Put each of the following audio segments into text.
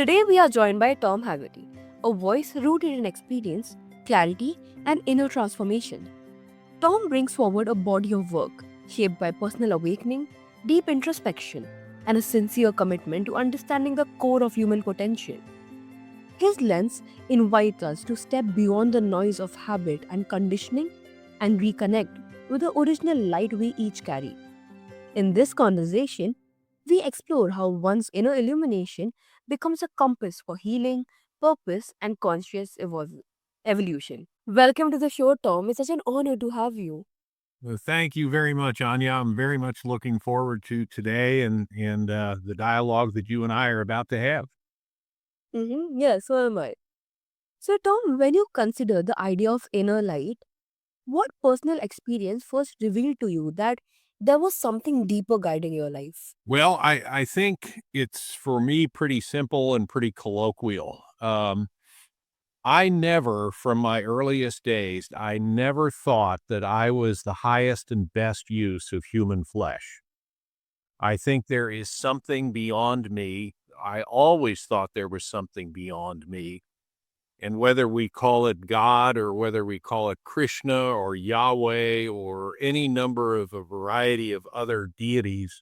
Today we are joined by Tom Hagerty, a voice rooted in experience, clarity, and inner transformation. Tom brings forward a body of work shaped by personal awakening, deep introspection, and a sincere commitment to understanding the core of human potential. His lens invites us to step beyond the noise of habit and conditioning and reconnect with the original light we each carry. In this conversation, we explore how one's inner illumination becomes a compass for healing, purpose, and conscious evolution. Welcome to the show, Tom. It's such an honor to have you. Well, thank you very much, Anya. I'm very much looking forward to today and the dialogue that you and I are about to have. Yeah, so am I. So, Tom, when you consider the idea of inner light, what personal experience first revealed to you that there was something deeper guiding your life? Well, I think it's for me pretty simple and pretty colloquial. I never, from my earliest days, I never thought that I was the highest and best use of human flesh. I think there is something beyond me. I always thought there was something beyond me. And whether we call it God or whether we call it Krishna or Yahweh or any number of a variety of other deities,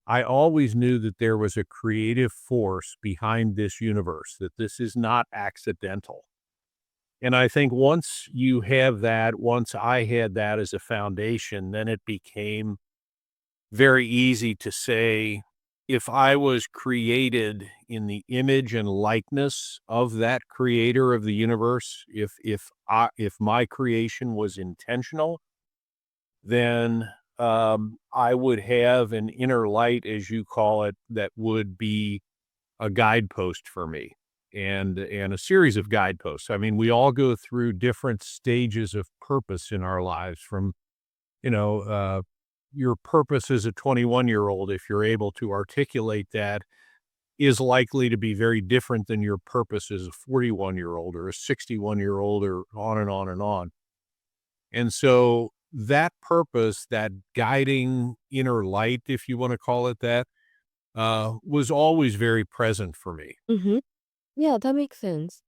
I always knew that there was a creative force behind this universe, that this is not accidental. And I think once you have that, once I had that as a foundation, then it became very easy to say, if I was created in the image and likeness of that creator of the universe, if my creation was intentional, then I would have an inner light, as you call it, that would be a guidepost for me and a series of guideposts. I mean, we all go through different stages of purpose in our lives from, you know, your purpose as a 21-year-old, if you're able to articulate that, is likely to be very different than your purpose as a 41-year-old or a 61-year-old or on and on and on. And so that purpose, that guiding inner light, if you want to call it that, was always very present for me. Mm-hmm. Yeah, that makes sense.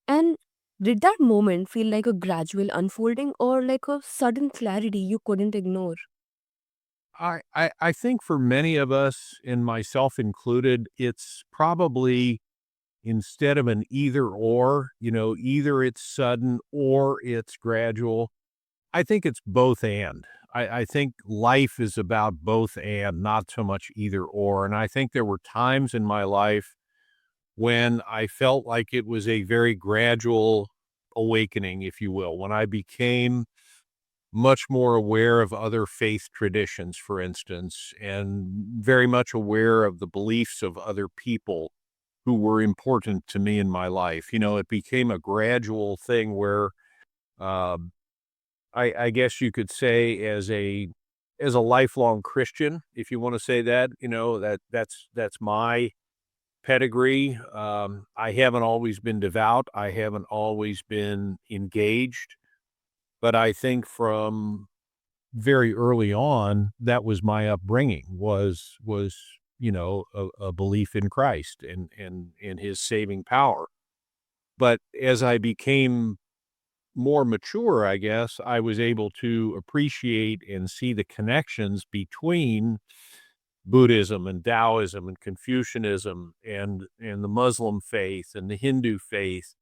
And did that moment feel like a gradual unfolding or like a sudden clarity you couldn't ignore? I think for many of us, and myself included, it's probably instead of an either or, either it's sudden or it's gradual. I think it's both and. I think life is about both and, not so much either or. And I think there were times in my life when I felt like it was a very gradual awakening, if you will, when I became much more aware of other faith traditions, for instance, and very much aware of the beliefs of other people who were important to me in my life. It became a gradual thing where um, I guess you could say as a lifelong Christian, if you want to say that, that's my pedigree. I haven't always been devout. I haven't always been engaged, but I think from very early on, that was my upbringing was, a belief in Christ and his saving power. But as I became more mature, I guess, I was able to appreciate and see the connections between Buddhism and Taoism and Confucianism and the Muslim faith and the Hindu faith,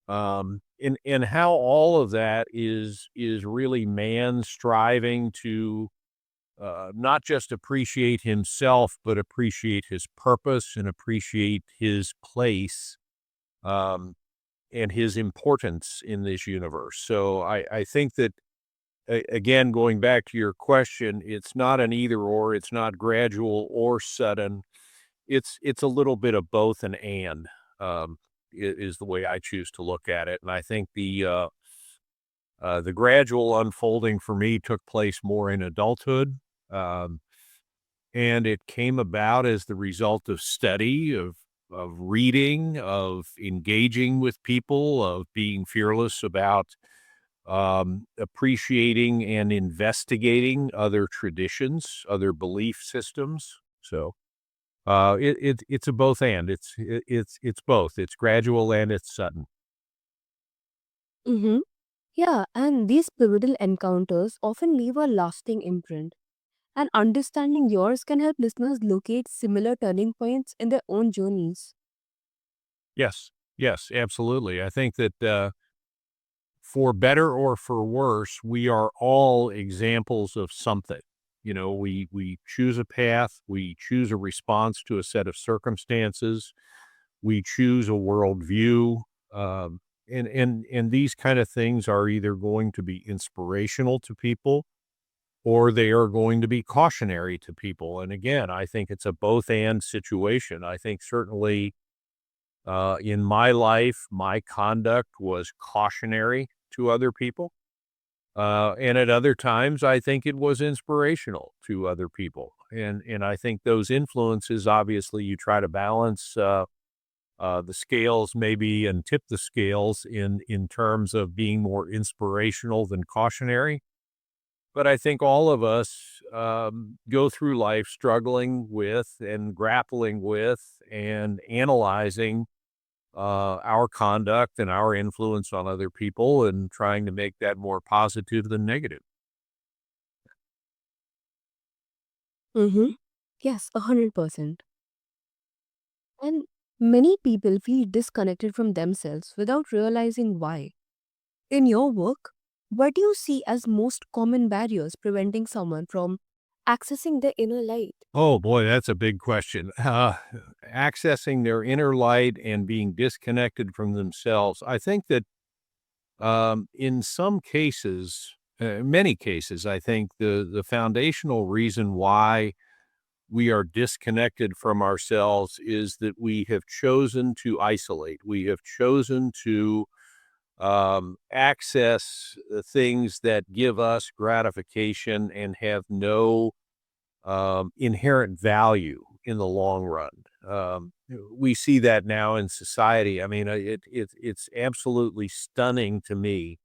and how all of that is really man striving to not just appreciate himself, but appreciate his purpose and appreciate his place, um, and his importance in this universe. So I think that again, going back to your question, it's not an either or, it's not gradual or sudden. It's a little bit of both and is the way I choose to look at it. And I think the gradual unfolding for me took place more in adulthood. Um, and it came about as the result of study, of reading, of engaging with people, of being fearless about appreciating and investigating other traditions, other belief systems. So, It's a both and. It's both. It's gradual and it's sudden. Mm-hmm. Yeah, and these pivotal encounters often leave a lasting imprint. And understanding yours can help listeners locate similar turning points in their own journeys. Yes, yes, absolutely. I think that for better or for worse, we are all examples of something. You know, we choose a path, we choose a response to a set of circumstances, we choose a worldview, and these kind of things are either going to be inspirational to people or they are going to be cautionary to people. And again, I think it's a both and situation. I think certainly in my life, my conduct was cautionary to other people. And at other times, I think it was inspirational to other people. And I think those influences, obviously, you try to balance the scales maybe and tip the scales in terms of being more inspirational than cautionary. But I think all of us go through life struggling with and grappling with and analyzing our conduct and our influence on other people and trying to make that more positive than negative. Mm-hmm. Yes, 100%. And many people feel disconnected from themselves without realizing why. In your work, what do you see as most common barriers preventing someone from accessing their inner light? Oh boy, that's a big question. Accessing their inner light and being disconnected from themselves. I think that in some cases, many cases, I think the foundational reason why we are disconnected from ourselves is that we have chosen to isolate. We have chosen to access things that give us gratification and have no inherent value in the long run. We see that now in society. I mean, it's absolutely stunning to me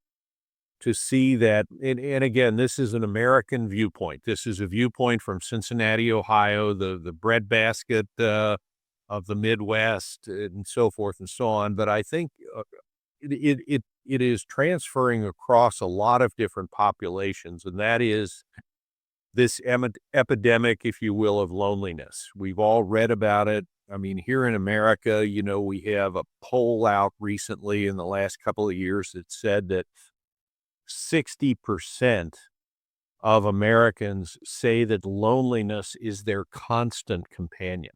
to see that. And again, this is an American viewpoint. This is a viewpoint from Cincinnati, Ohio, the breadbasket of the Midwest, and so forth and so on. But I think it is transferring across a lot of different populations, and that is this epidemic, if you will, of loneliness. We've all read about it. I mean, here in America, you know, we have a poll out recently in the last couple of years that said that 60% of Americans say that loneliness is their constant companion.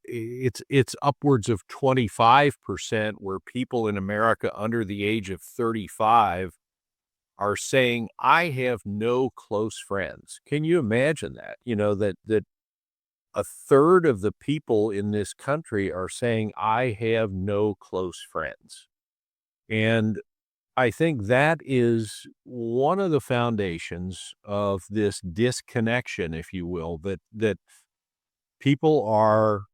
It's upwards of 25% where people in America under the age of 35 are saying, "I have no close friends." Can you imagine that? You know, that a third of the people in this country are saying, "I have no close friends." And I think that is one of the foundations of this disconnection, if you will, that people are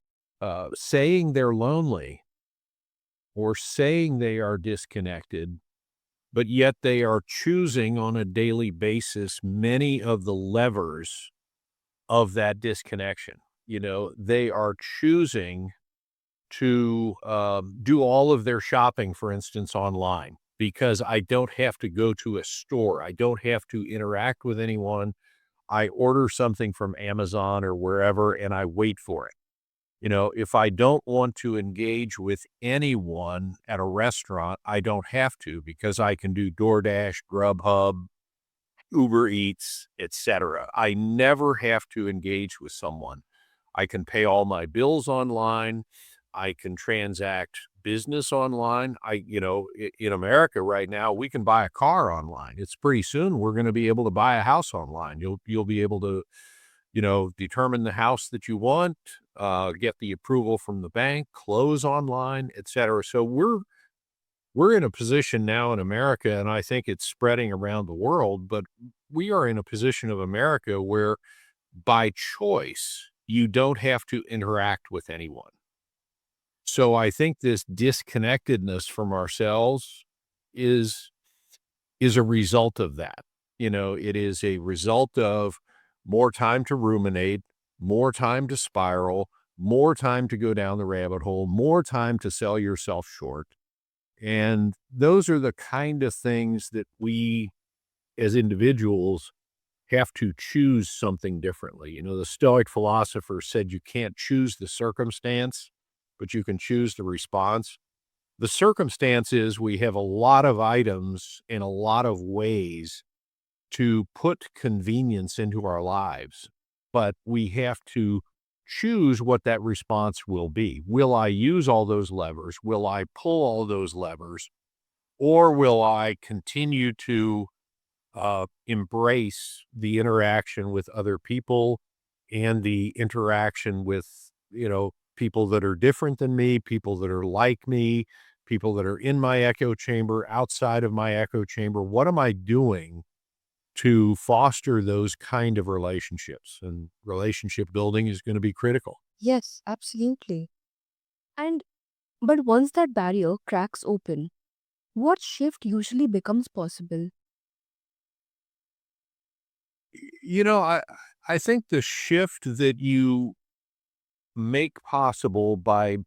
saying they're lonely or saying they are disconnected, but yet they are choosing on a daily basis many of the levers of that disconnection. You know, they are choosing to do all of their shopping, for instance, online because I don't have to go to a store. I don't have to interact with anyone. I order something from Amazon or wherever and I wait for it. You know, if I don't want to engage with anyone at a restaurant, I don't have to because I can do DoorDash, Grubhub, Uber Eats, etc. I never have to engage with someone. I can pay all my bills online. I can transact business online. In America right now, we can buy a car online. It's pretty soon we're going to be able to buy a house online. You'll be able to, determine the house that you want, get the approval from the bank, close online, etc. So we're in a position now in America, and I think it's spreading around the world, but we are in a position of America where by choice, you don't have to interact with anyone. So I think this disconnectedness from ourselves is is a result of that. You know, it is a result of more time to ruminate, more time to spiral, more time to go down the rabbit hole, more time to sell yourself short. And those are the kind of things that we as individuals have to choose something differently. You know, the Stoic philosopher said you can't choose the circumstance, but you can choose the response. The circumstance is we have a lot of items in a lot of ways to put convenience into our lives, but we have to choose what that response will be. Will I use all those levers? Will I pull all those levers? Or will I continue to embrace the interaction with other people and the interaction with, people that are different than me, people that are like me, people that are in my echo chamber, outside of my echo chamber? What am I doing to foster those kind of relationships? And relationship building is going to be critical. Yes, absolutely. And but once that barrier cracks open, what shift usually becomes possible? I think the shift that you make possible by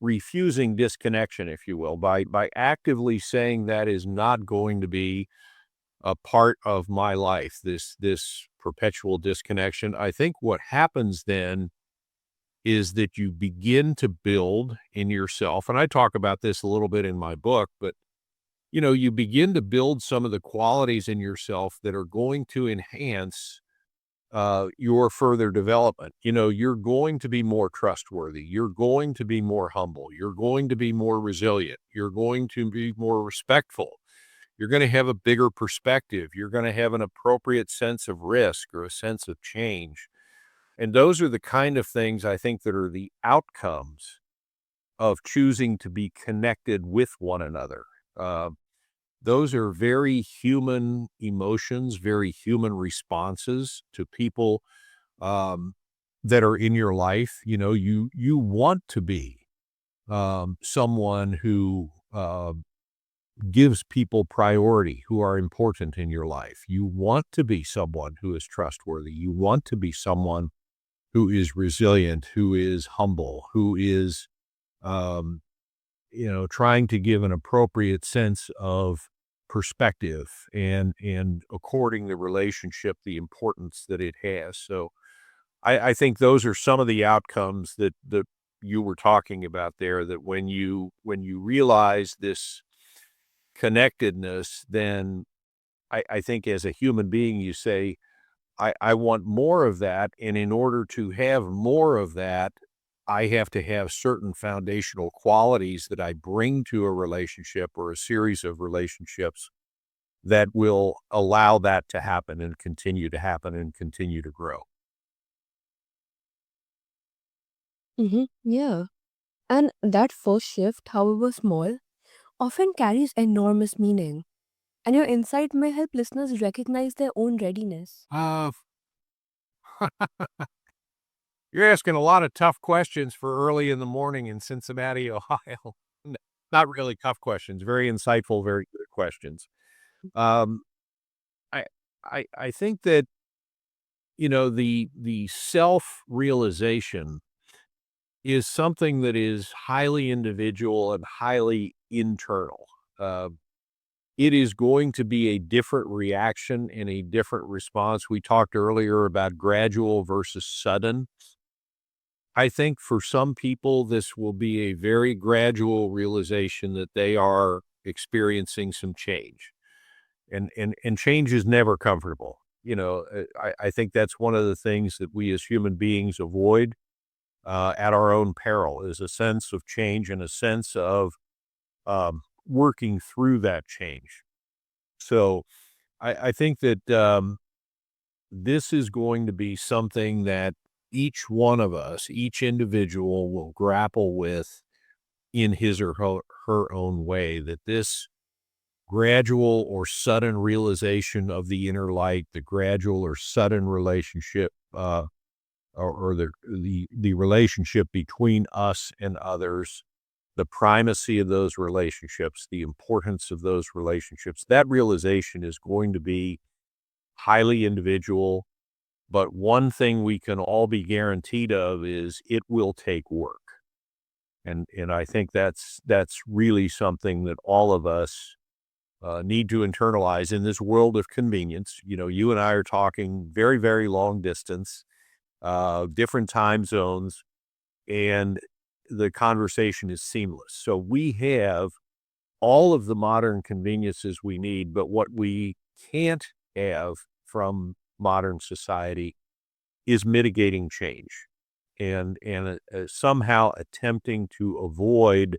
refusing disconnection, if you will, by actively saying that is not going to be a part of my life, this perpetual disconnection. I think what happens then is that you begin to build in yourself, and I talk about this a little bit in my book, but you begin to build some of the qualities in yourself that are going to enhance your further development. You're going to be more trustworthy. You're going to be more humble. You're going to be more resilient. You're going to be more respectful. You're going to have a bigger perspective. You're going to have an appropriate sense of risk or a sense of change. And those are the kind of things I think that are the outcomes of choosing to be connected with one another. Uh, those are very human emotions, very human responses to people um, that are in your life. You want to be someone who gives people priority, who are important in your life. You want to be someone who is trustworthy. You want to be someone who is resilient, who is humble, who is, um, trying to give an appropriate sense of perspective and according the relationship the importance that it has. So I think those are some of the outcomes that you were talking about there. That when you realize this connectedness, then I think as a human being, you say, I want more of that. And in order to have more of that, I have to have certain foundational qualities that I bring to a relationship or a series of relationships that will allow that to happen and continue to happen and continue to grow. Yeah. And that first shift, however small, often carries enormous meaning. And your insight may help listeners recognize their own readiness. Uh, you're asking a lot of tough questions for early in the morning in Cincinnati, Ohio. Not really tough questions, very insightful, very good questions. Um, I I think that, the self-realization is something that is highly individual and highly internal. Uh, it is going to be a different reaction and a different response. We talked earlier about gradual versus sudden. I think for some people, this will be a very gradual realization that they are experiencing some change. And change is never comfortable. I think that's one of the things that we as human beings avoid at our own peril, is a sense of change and a sense of working through that change. So I think that this is going to be something that each one of us, each individual will grapple with in his or her own way, that this gradual or sudden realization of the inner light, the gradual or sudden relationship, or the relationship between us and others, the primacy of those relationships, the importance of those relationships, that realization is going to be highly individual. But one thing we can all be guaranteed of is it will take work. And I think that's really something that all of us need to internalize in this world of convenience. You know, you and I are talking very, very long distance, different time zones, and the conversation is seamless. So we have all of the modern conveniences we need, but what we can't have from modern society is mitigating change and somehow attempting to avoid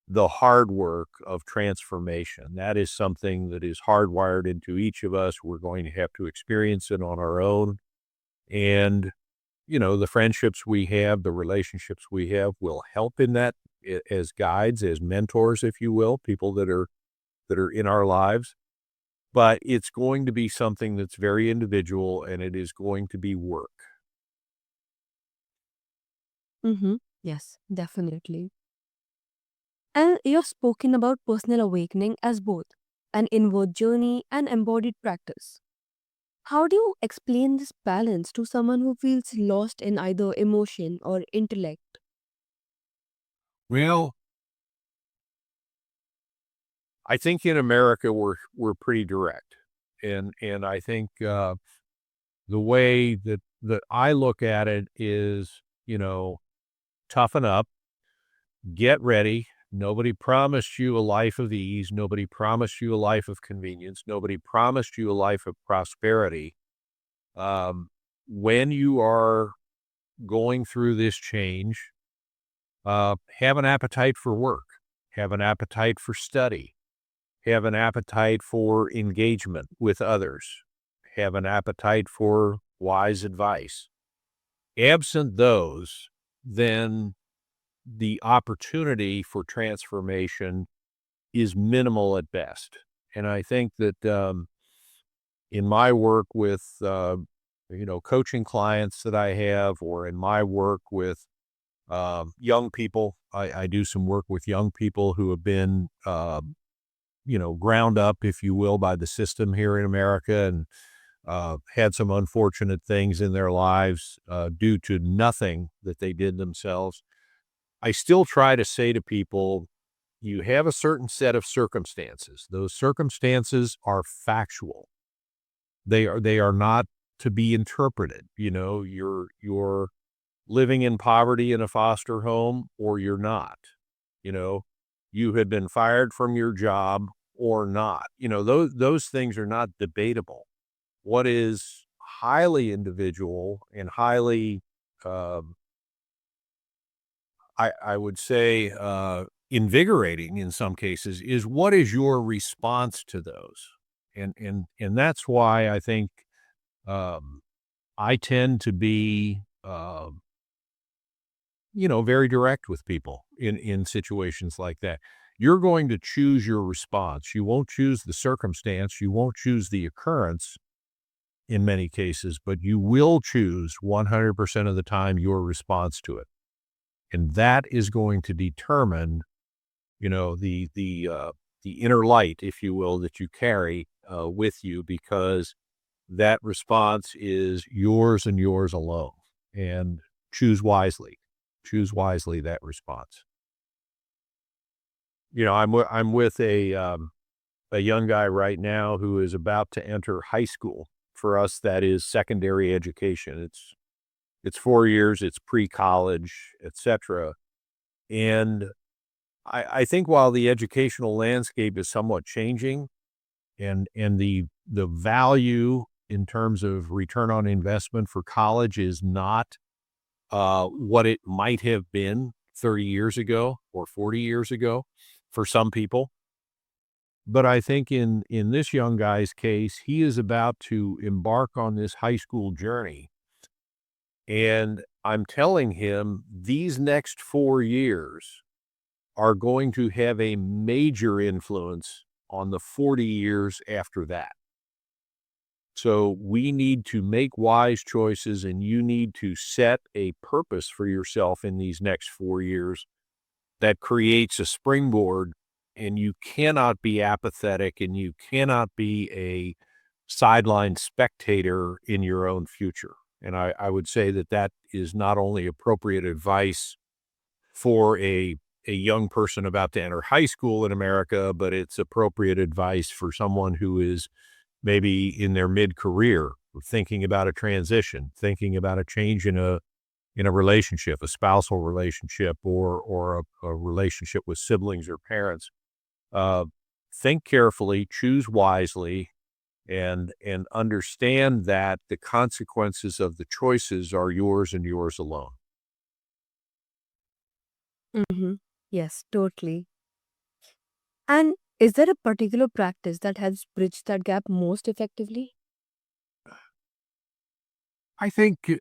the hard work of transformation. That is something that is hardwired into each of us. We're going to have to experience it on our own. And, you know, the friendships we have, the relationships we have will help in that as guides, as mentors, if you will, people that are in our lives. But it's going to be something that's very individual and it is going to be work. Mm-hmm. Yes, definitely. And you've spoken about personal awakening as both an inward journey and embodied practice. How do you explain this balance to someone who feels lost in either emotion or intellect? Well, I think in America we're pretty direct, and I think the way that I look at it is, you know, toughen up, get ready. Nobody promised you a life of ease. Nobody promised you a life of convenience. Nobody promised you a life of prosperity. Um, when you are going through this change, have an appetite for work, have an appetite for study, have an appetite for engagement with others, have an appetite for wise advice. Absent those, then the opportunity for transformation is minimal at best. And I think that in my work with, coaching clients that I have, or in my work with young people, I do some work with young people who have been, ground up, if you will, by the system here in America and had some unfortunate things in their lives due to nothing that they did themselves. I still try to say to people, you have a certain set of circumstances. Those circumstances are factual. They are not to be interpreted. You know, you're living in poverty in a foster home or you're not. You know, you had been fired from your job or not. You know, those things are not debatable. What is highly individual and highly, um, I would say, invigorating in some cases is what is your response to those? And that's why I think, um, I tend to be, very direct with people in situations like that. You're going to choose your response. You won't choose the circumstance. You won't choose the occurrence in many cases, but you will choose 100% of the time your response to it. And that is going to determine, the inner light, if you will, that you carry with you, because that response is yours and yours alone. And choose wisely. Choose wisely that response. You know, I'm with a young guy right now who is about to enter high school. For us, that is secondary education. It's 4 years, it's pre-college, etcetera. And I think while the educational landscape is somewhat changing and the value in terms of return on investment for college is not what it might have been 30 years ago or 40 years ago for some people. But I think in this young guy's case, he is about to embark on this high school journey. And I'm telling him these next 4 years are going to have a major influence on the 40 years after that. So we need to make wise choices and you need to set a purpose for yourself in these next 4 years that creates a springboard, and you cannot be apathetic and you cannot be a sideline spectator in your own future. And I would say that that is not only appropriate advice for a young person about to enter high school in America, but it's appropriate advice for someone who is maybe in their mid-career, thinking about a transition, thinking about a change in a relationship, a spousal relationship, or a relationship with siblings or parents. Uh, think carefully, choose wisely, and understand that the consequences of the choices are yours and yours alone. Mm-hmm. Yes, totally. And is there a particular practice that has bridged that gap most effectively? I think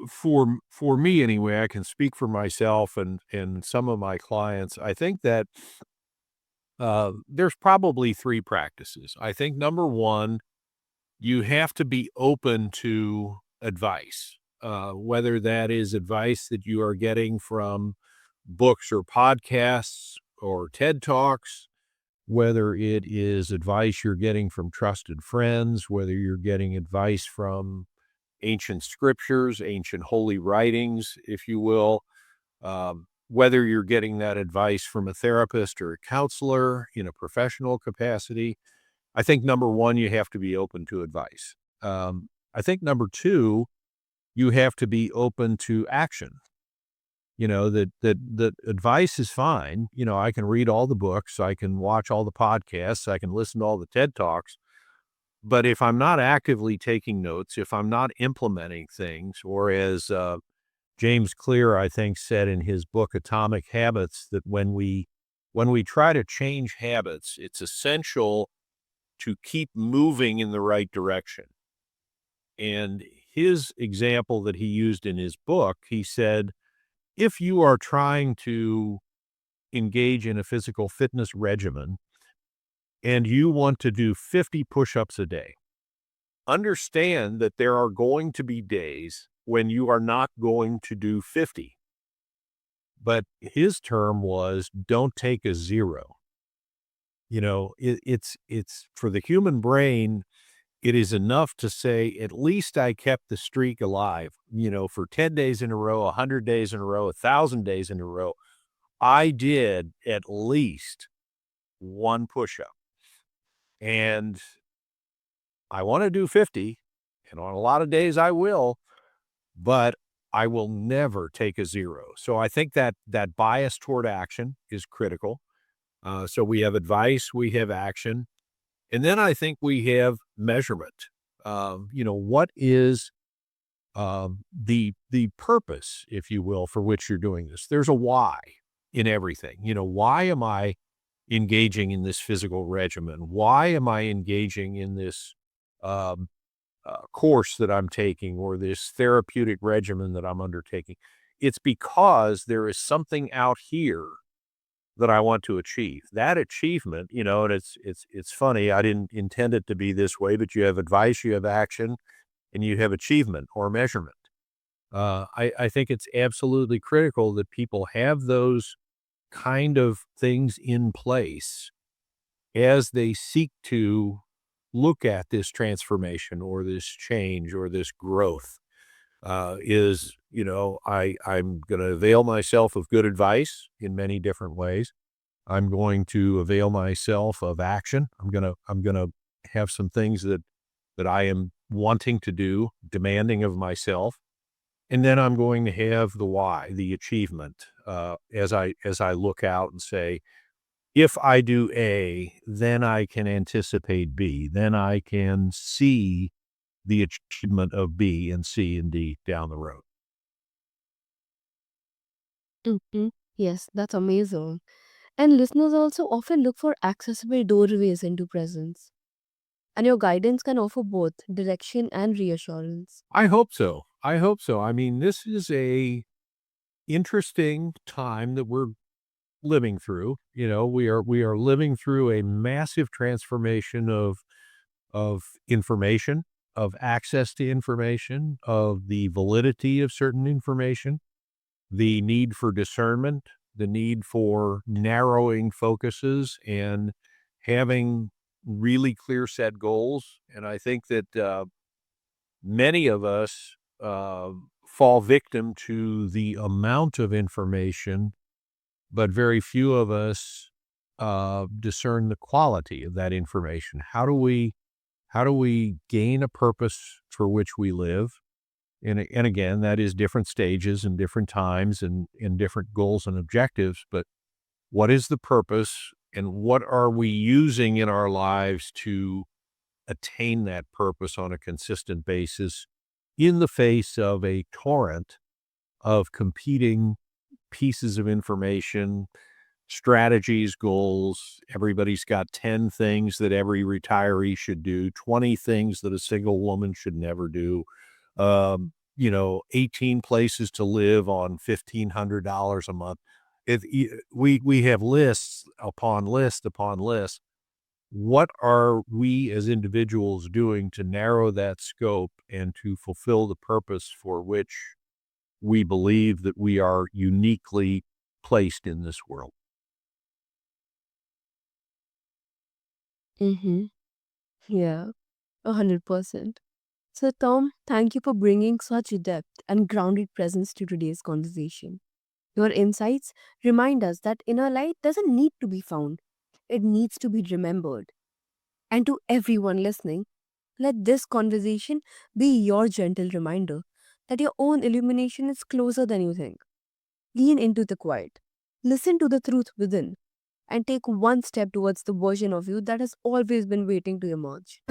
for me anyway, I can speak for myself and some of my clients. I think that there's probably three practices. I think number one, you have to be open to advice, whether that is advice that you are getting from books or podcasts or TED Talks, whether it is advice you're getting from trusted friends, whether you're getting advice from ancient scriptures, ancient holy writings, if you will, whether you're getting that advice from a therapist or a counselor in a professional capacity. I think number one, you have to be open to advice. I think number two, you have to be open to action. That advice is fine. I can read all the books, I can watch all the podcasts, I can listen to all the TED Talks. But if I'm not actively taking notes, if I'm not implementing things, or as James Clear, I think, said in his book Atomic Habits, that when we try to change habits, it's essential to keep moving in the right direction. And his example that he used in his book, he said, if you are trying to engage in a physical fitness regimen and you want to do 50 push-ups a day, understand that there are going to be days when you are not going to do 50. But his term was, don't take a zero. It's for the human brain, it is enough to say, at least I kept the streak alive, for 10 days in a row, 100 days in a row, 1,000 days in a row. I did at least one push-up, and I want to do 50, and on a lot of days I will, but I will never take a zero. So I think that bias toward action is critical. So we have advice, we have action, and then I think we have measurement. What is the purpose, if you will, for which you're doing this? There's a why in everything. Why am I engaging in this physical regimen? Why am I engaging in this um, course that I'm taking or this therapeutic regimen that I'm undertaking? It's because there is something out here that I want to achieve. That achievement, and it's funny. I didn't intend it to be this way, but you have advice, you have action, and you have achievement or measurement. I think it's absolutely critical that people have those kind of things in place as they seek to look at this transformation or this change or this growth. I'm going to avail myself of good advice in many different ways. I'm going to avail myself of action. I'm gonna have some things that I am wanting to do, demanding of myself, and then I'm going to have the why, the achievement, as I look out and say, if I do A, then I can anticipate B, then I can see the achievement of B and C and D down the road. Mm-hmm. Yes, that's amazing. And listeners also often look for accessible doorways into presence. And your guidance can offer both direction and reassurance. I hope so. I hope so. I mean, this is a interesting time that we're living through. We are living through a massive transformation of information, of access to information, of the validity of certain information, the need for discernment, the need for narrowing focuses and having really clear set goals. And I think that many of us fall victim to the amount of information, but very few of us discern the quality of that information. How do we gain a purpose for which we live? And again, that is different stages and different times and different goals and objectives. But what is the purpose, and what are we using in our lives to attain that purpose on a consistent basis in the face of a torrent of competing pieces of information, strategies, goals? Everybody's got 10 things that every retiree should do, 20 things that a single woman should never do, 18 places to live on $1,500 a month. We have lists upon list upon list. What are we as individuals doing to narrow that scope and to fulfill the purpose for which we believe that we are uniquely placed in this world? Mm-hmm. Yeah, 100%. So, Tom, thank you for bringing such depth and grounded presence to today's conversation. Your insights remind us that inner light doesn't need to be found, it needs to be remembered. And to everyone listening, let this conversation be your gentle reminder that your own illumination is closer than you think. Lean into the quiet, listen to the truth within, and take one step towards the version of you that has always been waiting to emerge.